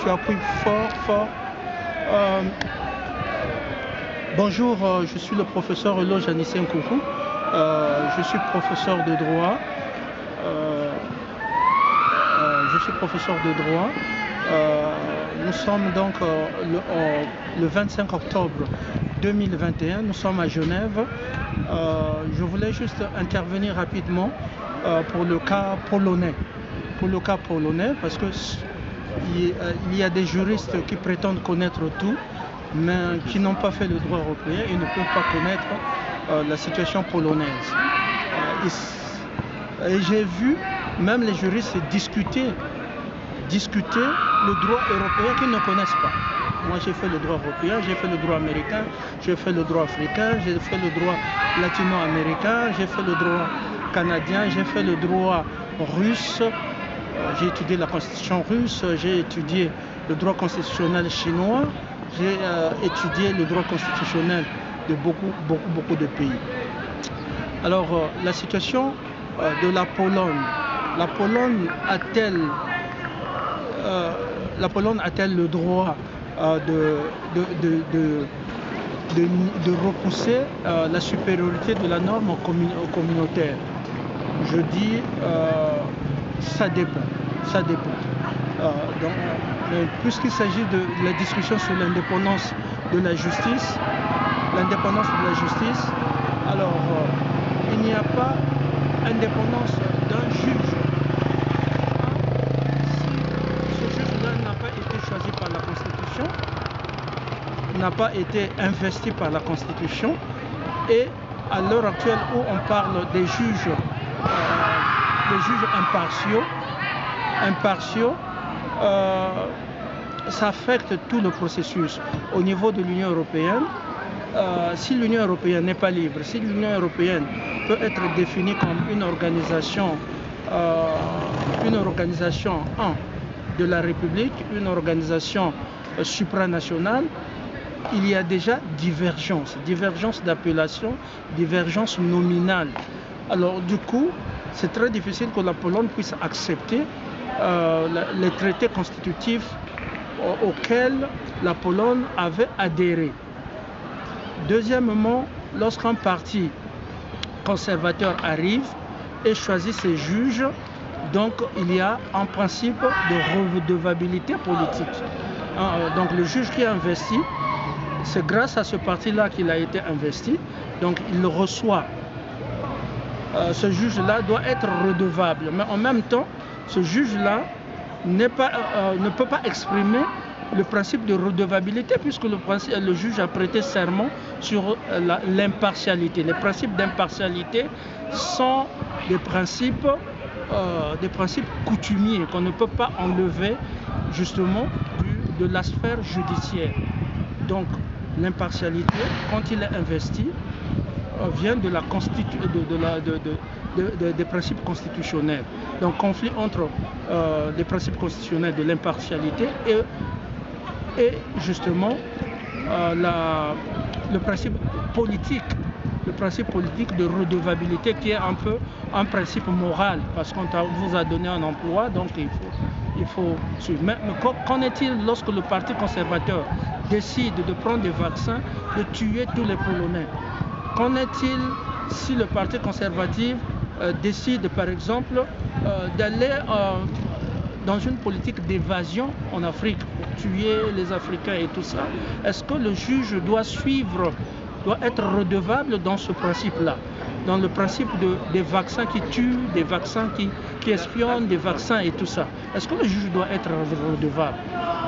tu appuies fort, fort. Bonjour, je suis le professeur Elo Janissé Nkoukou. Je suis professeur de droit. Nous sommes donc le 25 octobre 2021. Nous sommes à Genève. Je voulais juste intervenir rapidement pour le cas polonais. Parce que il y a des juristes qui prétendent connaître tout, mais qui n'ont pas fait le droit européen et ne peuvent pas connaître la situation polonaise. Et j'ai vu même les juristes discuter le droit européen qu'ils ne connaissent pas. Moi j'ai fait le droit européen, j'ai fait le droit américain, j'ai fait le droit africain, j'ai fait le droit latino-américain, j'ai fait le droit canadien, j'ai fait le droit russe, j'ai étudié la constitution russe, j'ai étudié le droit constitutionnel chinois, j'ai étudié le droit constitutionnel de beaucoup de pays. Alors la situation de la Pologne. La Pologne a-t-elle le droit de repousser la supériorité de la norme communautaire? Je dis ça dépend. Puisqu'il s'agit de la discussion sur l'indépendance de la justice, alors il n'y a pas indépendance d'un juge. Si ce juge-là n'a pas été choisi par la Constitution, n'a pas été investi par la Constitution, et à l'heure actuelle où on parle des juges impartiaux, ça affecte tout le processus. Au niveau de l'Union européenne, si l'Union européenne n'est pas libre, si l'Union européenne peut être définie comme une organisation de la République, une organisation supranationale, il y a déjà divergence d'appellation, divergence nominale. Alors du coup, c'est très difficile que la Pologne puisse accepter les traités constitutifs auxquels la Pologne avait adhéré. Deuxièmement, lorsqu'un parti conservateur arrive et choisit ses juges, donc il y a un principe de redevabilité politique. Donc le juge qui est investi, c'est grâce à ce parti-là qu'il a été investi, donc il le reçoit. Ce juge-là doit être redevable, mais en même temps, ce juge-là ne peut pas exprimer le principe de redevabilité, puisque le juge a prêté serment sur l'impartialité. Les principes d'impartialité sont des principes coutumiers qu'on ne peut pas enlever justement de la sphère judiciaire. Donc l'impartialité, quand il est investi, vient de des principes constitutionnels. Donc conflit entre les principes constitutionnels de l'impartialité et justement le principe politique de redevabilité, qui est un peu un principe moral, parce qu'on vous a donné un emploi, donc il faut suivre. Mais qu'en est-il lorsque le parti conservateur décide de prendre des vaccins, de tuer tous les Polonais? Qu'en est-il si le parti conservatif décide par exemple d'aller dans une politique d'évasion en Afrique pour tuer les Africains et tout ça? Est-ce que le juge doit être redevable dans ce principe-là, dans le principe des vaccins qui tuent, des vaccins qui espionnent, des vaccins et tout ça? Est-ce que le juge doit être redevable?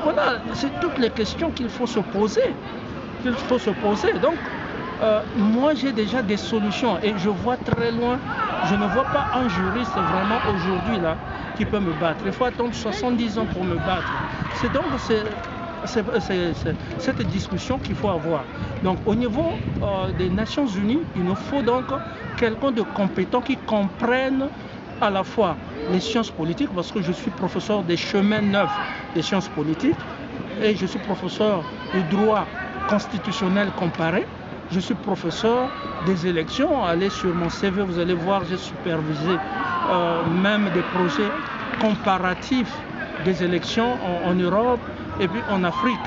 Voilà, c'est toutes les questions qu'il faut se poser. Donc, moi j'ai déjà des solutions et je vois très loin. Je ne vois pas un juriste vraiment aujourd'hui là qui peut me battre. Il faut attendre 70 ans pour me battre. C'est donc cette discussion qu'il faut avoir. Donc au niveau des Nations Unies, il nous faut donc quelqu'un de compétent qui comprenne à la fois les sciences politiques, parce que je suis professeur des chemins neufs des sciences politiques et je suis professeur du droit constitutionnel comparé. Je suis professeur des élections. Allez sur mon CV, vous allez voir, j'ai supervisé même des projets comparatifs des élections en Europe, Et puis en Afrique,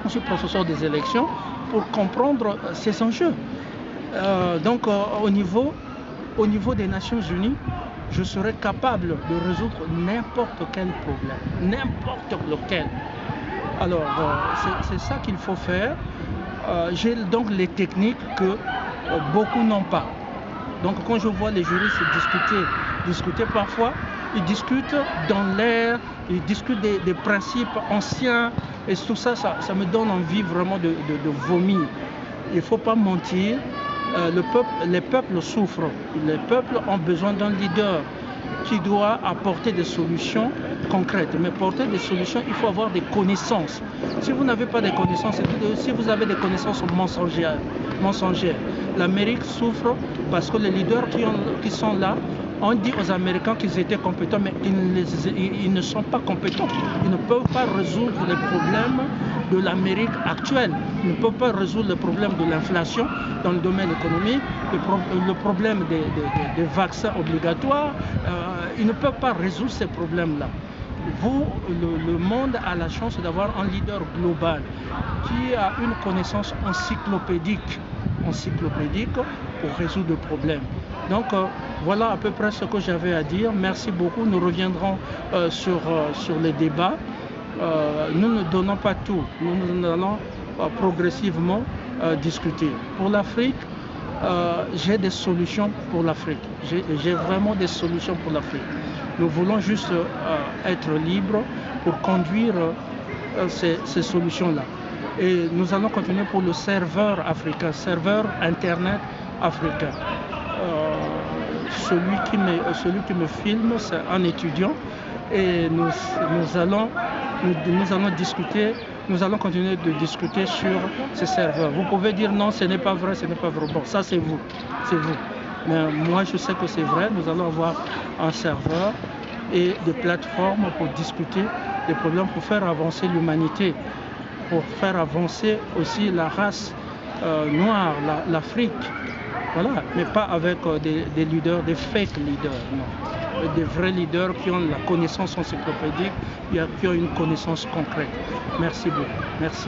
je suis professeur des élections pour comprendre ces enjeux. Donc au niveau des Nations Unies, je serais capable de résoudre n'importe quel problème, n'importe lequel. Alors c'est ça qu'il faut faire. J'ai donc les techniques que beaucoup n'ont pas. Donc quand je vois les juristes discuter parfois, ils discutent dans l'air, ils discutent des principes anciens, et tout ça, ça me donne envie vraiment de vomir. Il ne faut pas mentir, les peuples souffrent, les peuples ont besoin d'un leader qui doit apporter des solutions concrètes. Mais porter des solutions, il faut avoir des connaissances. Si vous n'avez pas des connaissances, si vous avez des connaissances mensongères, l'Amérique souffre parce que les leaders qui sont là ont dit aux Américains qu'ils étaient compétents, mais ils ne sont pas compétents. Ils ne peuvent pas résoudre les problèmes de l'Amérique actuelle. Ils ne peuvent pas résoudre le problème de l'inflation dans le domaine économique, le problème des vaccins obligatoires. Ils ne peuvent pas résoudre ces problèmes-là. Le monde a la chance d'avoir un leader global qui a une connaissance encyclopédique pour résoudre le problème. Donc voilà à peu près ce que j'avais à dire. Merci beaucoup. Nous reviendrons sur les débats. Nous ne donnons pas tout. Nous allons progressivement discuter. Pour l'Afrique, j'ai des solutions pour l'Afrique. J'ai vraiment des solutions pour l'Afrique. Nous voulons juste être libres pour conduire ces solutions-là. Et nous allons continuer pour le serveur africain, serveur Internet africain. Celui qui me filme, c'est un étudiant. Et nous allons discuter, nous allons continuer de discuter sur ces serveurs. Vous pouvez dire non, ce n'est pas vrai, ce n'est pas vrai. Bon, ça c'est vous. Mais moi je sais que c'est vrai. Nous allons avoir un serveur et des plateformes pour discuter des problèmes, pour faire avancer l'humanité, pour faire avancer aussi la race noire, l'Afrique. Voilà, mais pas avec des leaders, des fake leaders, non. Des vrais leaders qui ont la connaissance encyclopédique, qui ont une connaissance concrète. Merci beaucoup. Merci.